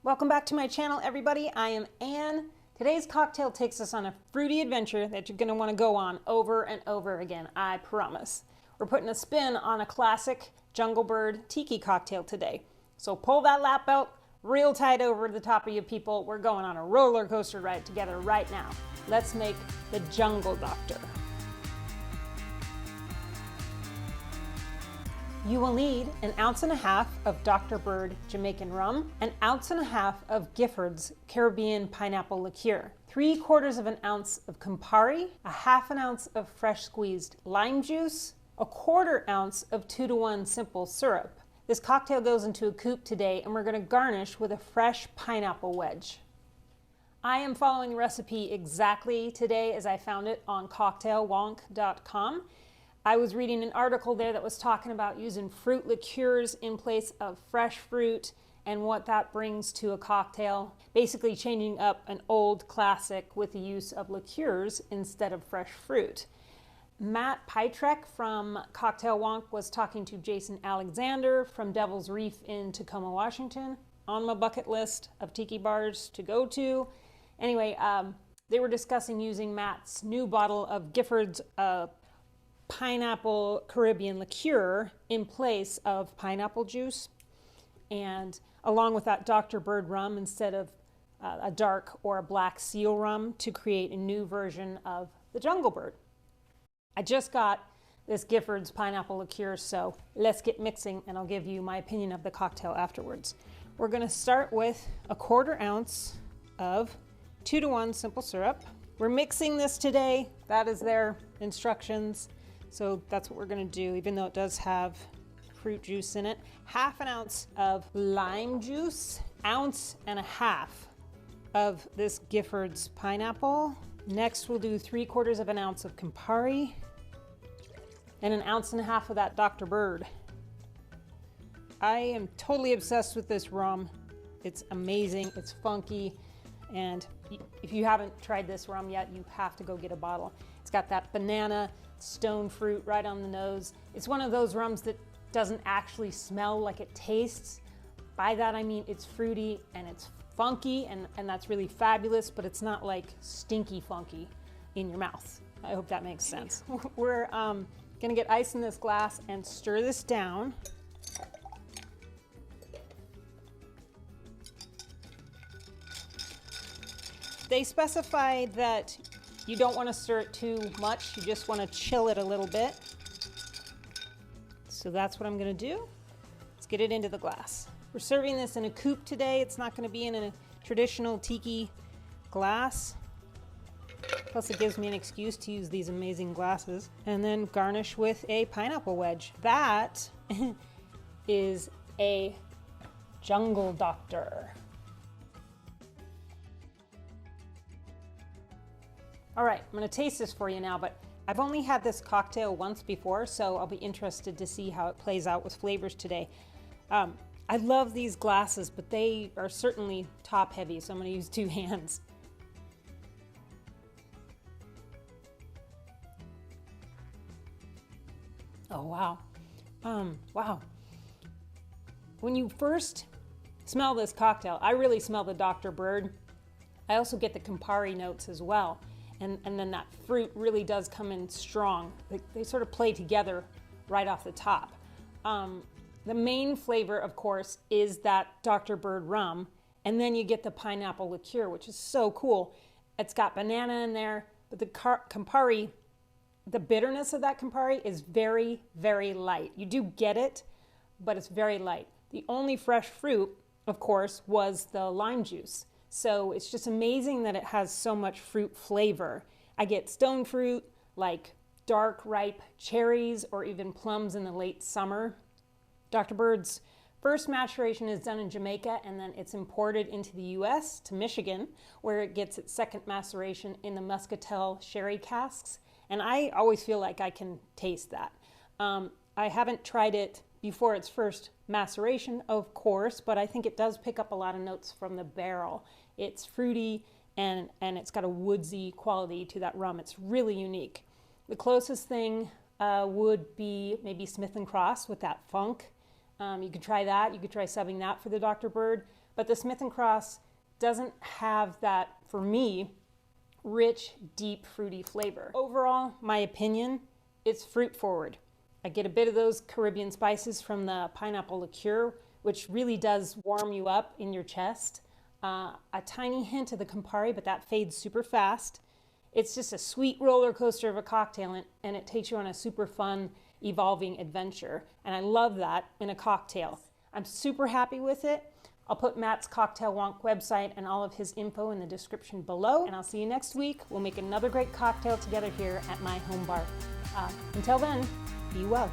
Welcome back to my channel, everybody. I am Anne. Today's cocktail takes us on a fruity adventure that you're going to want to go on over and over again, I promise. We're putting a spin on a classic Jungle Bird tiki cocktail today. So pull that lap belt real tight over the top of you people. We're going on a roller coaster ride together right now. Let's make the Jungle Doctor. You will need 1.5 ounces of Dr. Bird Jamaican rum, 1.5 ounces of Giffard's Caribbean pineapple liqueur, 3/4 ounce of Campari, 1/2 ounce of fresh squeezed lime juice, 1/4 ounce of 2-to-1 simple syrup. This cocktail goes into a coupe today, and we're going to garnish with a fresh pineapple wedge. I am following the recipe exactly today as I found it on cocktailwonk.com. I was reading an article there that was talking about using fruit liqueurs in place of fresh fruit and what that brings to a cocktail. Basically changing up an old classic with the use of liqueurs instead of fresh fruit. Matt Pytrek from Cocktail Wonk was talking to Jason Alexander from Devil's Reef in Tacoma, Washington, on my bucket list of tiki bars to go to. Anyway, they were discussing using Matt's new bottle of Giffard's pineapple Caribbean liqueur in place of pineapple juice, and along with that Dr. Bird rum instead of a dark or a black seal rum to create a new version of the Jungle Bird. I just got this Giffard's pineapple liqueur, so let's get mixing and I'll give you my opinion of the cocktail afterwards. We're going to start with 1/4 ounce of 2-to-1 simple syrup. We're mixing this today. That is their instructions. So that's what we're going to do, even though it does have fruit juice in it. 1/2 ounce of lime juice, 1.5 ounces of this Giffard's pineapple. Next we'll do 3/4 ounce of Campari and 1.5 ounces of that Dr. Bird. I am totally obsessed with this rum. It's amazing, it's funky, and if you haven't tried this rum yet, you have to go get a bottle. It's got that banana, stone fruit right on the nose. It's one of those rums that doesn't actually smell like it tastes. By that I mean it's fruity and it's funky, and that's really fabulous, but it's not like stinky funky in your mouth. I hope that makes sense. We're gonna get ice in this glass and stir this down. They specify that you don't want to stir it too much, you just want to chill it a little bit. So that's what I'm going to do. Let's get it into the glass. We're serving this in a coupe today. It's not going to be in a traditional tiki glass. Plus it gives me an excuse to use these amazing glasses. And then garnish with a pineapple wedge. That is a Jungle Doctor. All right, I'm gonna taste this for you now, but I've only had this cocktail once before, so I'll be interested to see how it plays out with flavors today. I love these glasses, but they are certainly top heavy, so I'm gonna use 2 hands. Oh, wow. Wow. When you first smell this cocktail, I really smell the Dr. Bird. I also get the Campari notes as well. And then that fruit really does come in strong. They sort of play together right off the top. The main flavor, of course, is that Dr. Bird rum, and then you get the pineapple liqueur, which is so cool. It's got banana in there, but the Campari, the bitterness of that Campari is very, very light. You do get it, but it's very light. The only fresh fruit, of course, was the lime juice. So it's just amazing that it has so much fruit flavor. I get stone fruit, like dark ripe cherries or even plums in the late summer. Dr. Bird's first maturation is done in Jamaica, and then it's imported into the US to Michigan, where it gets its second maceration in the muscatel sherry casks. And I always feel like I can taste that. I haven't tried it before its first maceration, of course, but I think it does pick up a lot of notes from the barrel. It's fruity and it's got a woodsy quality to that rum. It's really unique. The closest thing would be maybe Smith & Cross with that funk. You could try that. You could try subbing that for the Dr. Bird. but the Smith & Cross doesn't have that, for me, rich, deep, fruity flavor. Overall, my opinion, it's fruit forward. I get a bit of those Caribbean spices from the pineapple liqueur, which really does warm you up in your chest. A tiny hint of the Campari, but that fades super fast. It's just a sweet roller coaster of a cocktail, and it takes you on a super fun, evolving adventure. And I love that in a cocktail. I'm super happy with it. I'll put Matt's Cocktail Wonk website and all of his info in the description below. And I'll see you next week. We'll make another great cocktail together here at my home bar. Until then, be well.